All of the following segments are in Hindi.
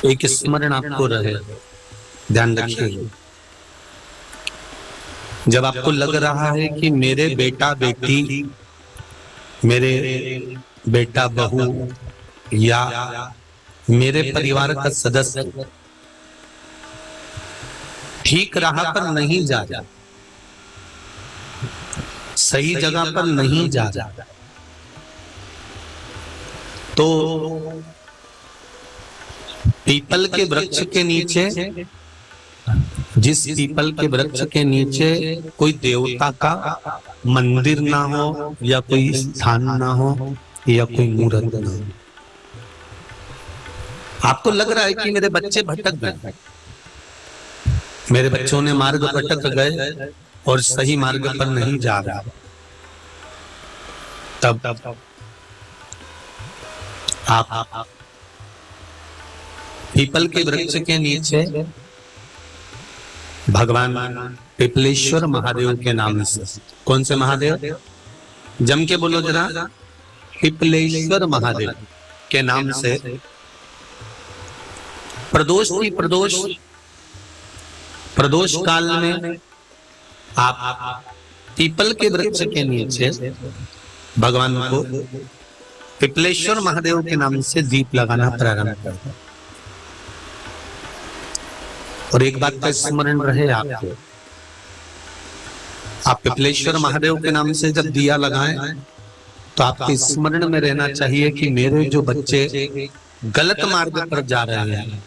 एक स्मरण आपको रहे, ध्यान रखिए। जब आपको लग रहा है कि मेरे बेटा बेटी, मेरे बेटा बहू या मेरे परिवार का सदस्य ठीक राह पर नहीं जा रहा, सही जगह पर नहीं जा रहा, तो पीपल के वृक्ष के नीचे, जिस पीपल के वृक्ष के नीचे कोई देवता का मंदिर ना हो या कोई स्थान ना हो या कोई मूर्त ना हो, आपको लग रहा है कि मेरे बच्चे भटक गए, मेरे बच्चों ने मार्ग भटक गए और सही मार्ग पर नहीं जा रहा, तब आप पीपल के वृक्ष के नीचे भगवान पिपलेश्वर महादेव के नाम से, कौन से महादेव, जम के बोलो जरा, पिपलेश्वर महादेव के नाम से प्रदोष काल में आप पीपल के वृक्ष के नीचे भगवान को पिपलेश्वर महादेव के नाम से दीप लगाना प्रारंभ कर दो। और एक बात का स्मरण रहे आपको, आप पिपलेश्वर महादेव के नाम से जब दिया लगाएं तो आपके स्मरण में रहना चाहिए कि मेरे जो बच्चे गलत मार्ग पर जा रहे हैं,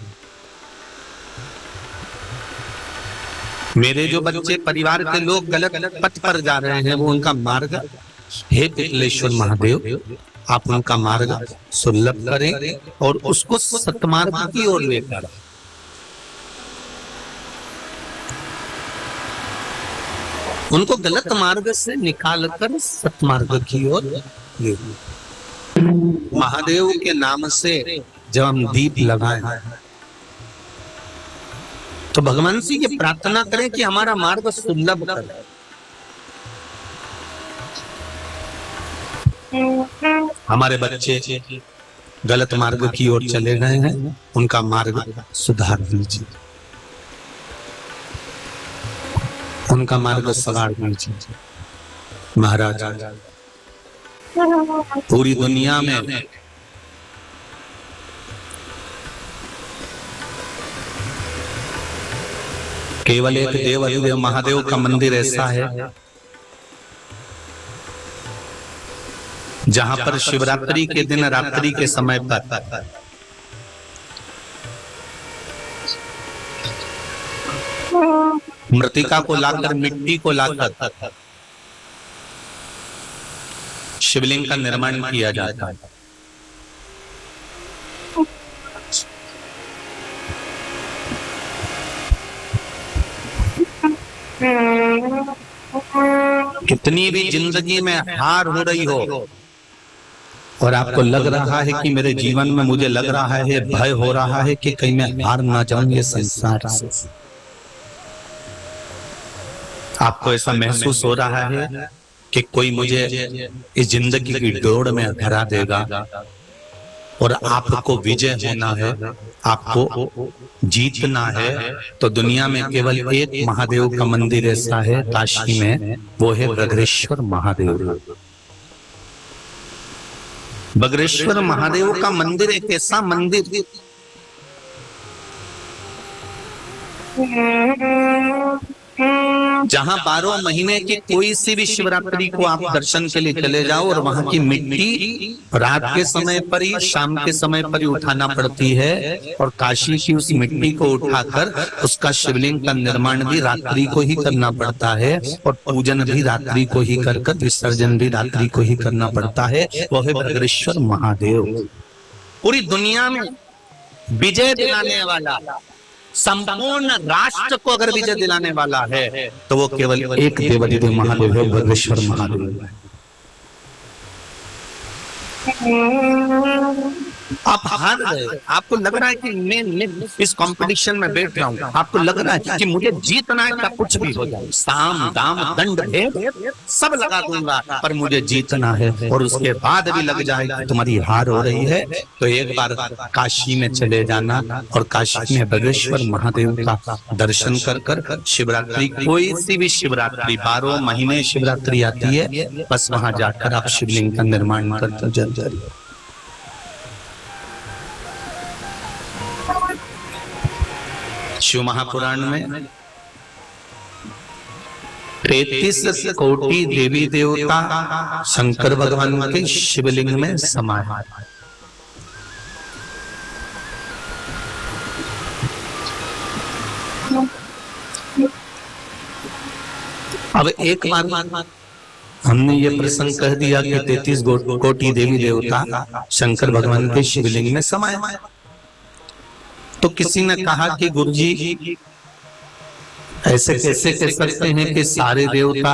मेरे जो बच्चे, परिवार के लोग गलत पथ पर जा रहे हैं, वो उनका मार्ग, हे पिपलेश्वर महादेव आप उनका मार्ग सुलभ करें और उसको सतमार्ग की ओर लेकर, उनको गलत मार्ग से निकालकर सतमार्ग की ओर ले। महादेव के नाम से जब हम दीप लगाएं तो भगवान से ये प्रार्थना करें कि हमारा मार्ग सुलभ करें। हमारे बच्चे गलत मार्ग की ओर चले गए हैं, उनका मार्ग सुधार दीजिए, उनका मार्ग सवार दीजिए। महाराज पूरी दुनिया में केवल एक देव अधिदेव महादेव का मंदिर ऐसा है जहां पर शिवरात्रि के दिन रात्रि के समय पर मृतिका को लाकर, मिट्टी को लाकर शिवलिंग का निर्माण किया जाता है। कितनी भी जिंदगी में हार हो रही हो और आपको लग रहा है कि मेरे जीवन में, मुझे लग रहा है, भय हो रहा है कि कहीं मैं हार ना जाऊं ये संसार से, आपको ऐसा महसूस हो रहा है कि कोई मुझे इस जिंदगी की दौड़ में हरा देगा और आपको विजय होना है, आपको जीतना है, तो दुनिया में केवल एक महादेव का मंदिर ऐसा है काशी में, वो है बगरेश्वर महादेव। बगरेश्वर महादेव का मंदिर एक ऐसा मंदिर जहां 12 महीने की कोई सी भी शिवरात्रि को आप दर्शन के लिए चले जाओ और वहां की मिट्टी रात के समय पर ही, शाम के समय पर ही उठाना पड़ती है और काशी की उस मिट्टी को उठाकर उसका शिवलिंग का निर्माण भी रात्रि को ही करना पड़ता है और पूजन भी रात्रि को ही कर, विसर्जन भी रात्रि को ही करना पड़ता है। वो है बगरेश्वर महादेव। पूरी दुनिया में विजय दिलाने वाला, संपूर्ण राष्ट्र को अगर विजय दिलाने वाला है तो वो केवल एक देवाधिदेव महादेव है, बगरेश्वर महादेव है। आप हार गए, आपको लग रहा है कि मैं इस कंपटीशन में बैठ रहा हूं, आपको लग रहा है कि मुझे जीतना है, क्या कुछ भी हो जाए, साम दाम दंड भेद सब लगा दूंगा, पर मुझे जीतना है। और उसके बाद भी लग जाए कि तुम्हारी हार हो रही है, तो एक बार काशी में चले जाना और काशी में बगेश्वर महादेव का दर्शन कर कर शिवरात्रि, कोई सी भी शिवरात्रि, 12 महीने शिवरात्रि आती है, बस वहां जाकर आप शिवलिंग का निर्माण करते जल। शिव महापुराण में 33 कोटि देवी देवता शंकर भगवान के शिवलिंग में समाये। अब एक बार हमने ये प्रसंग कह दिया कि 33 कोटि देवी देवता शंकर भगवान के शिवलिंग में समाये। तो किसी ने कहा कि गुरुजी ऐसे कैसे कह सकते हैं कि सारे देवता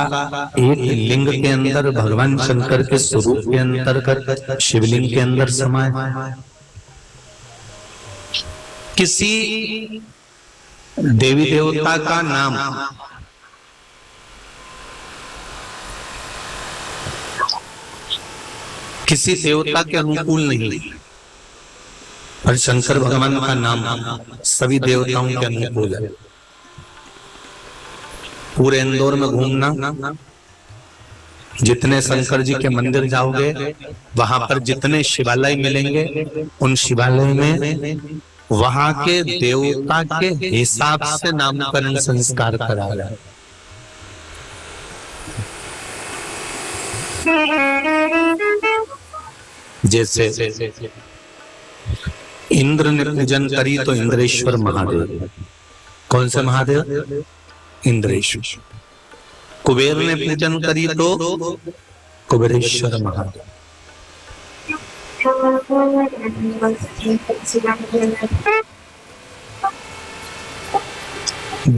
एक लिंग के अंदर भगवान शंकर के स्वरूप के अंतर्गत शिवलिंग के अंदर समाये। किसी देवी देवता का नाम किसी देवता के अनुकूल नहीं, और शंकर भगवान का नाम सभी देवताओं के अनुकूल है। पूरे इंदौर में घूमना, जितने शंकर जी के मंदिर जाओगे वहां पर जितने शिवालय मिलेंगे, उन शिवालय में वहां के देवता के हिसाब से नामकरण संस्कार कराया है। जैसे इंद्र ने पूजन करी तो इंद्रेश्वर महादेव। कौन से महादेव? इंद्रेश्वर। कुबेर ने पूजन करी तो कुबेरेश्वर महादेव।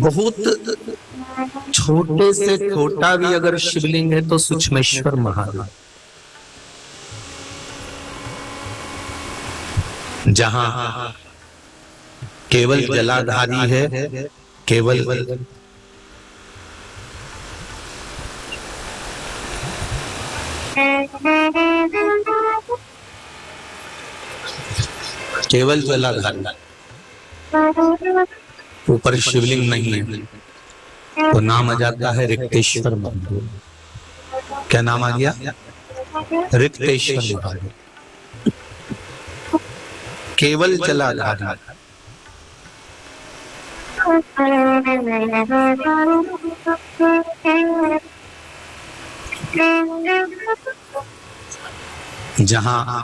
बहुत छोटे से छोटा भी अगर शिवलिंग है तो सूक्ष्मेश्वर महादेव। जहां केवल जलाधारी है, केवल जलाधारी, ऊपर शिवलिंग नहीं है, तो नाम आ जाता है रिक्तेश्वर महादेव। क्या नाम आ गया? रिक्तेश्वर महादेव। केवल जलाधारी। जहां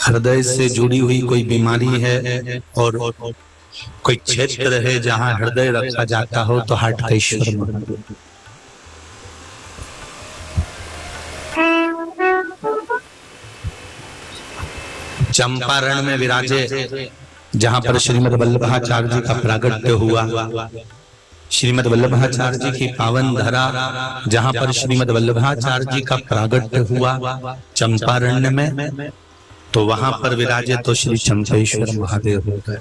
हृदय से जुड़ी हुई कोई बीमारी है और कोई क्षेत्र है जहां हृदय रखा जाता हो, तो हार्ट का ईश्वर महादेव। चंपारण में विराजे, जहां पर श्रीमद् वल्लभाचार्य जी का प्रागट्य हुआ, श्रीमद् वल्लभाचार्य जी की पावन धरा जहां पर श्रीमद् वल्लभाचार्य जी का प्रागट्य हुआ चंपारण्य में, तो वहां पर विराजे तो श्री चंपेश्वर महादेव हो गए।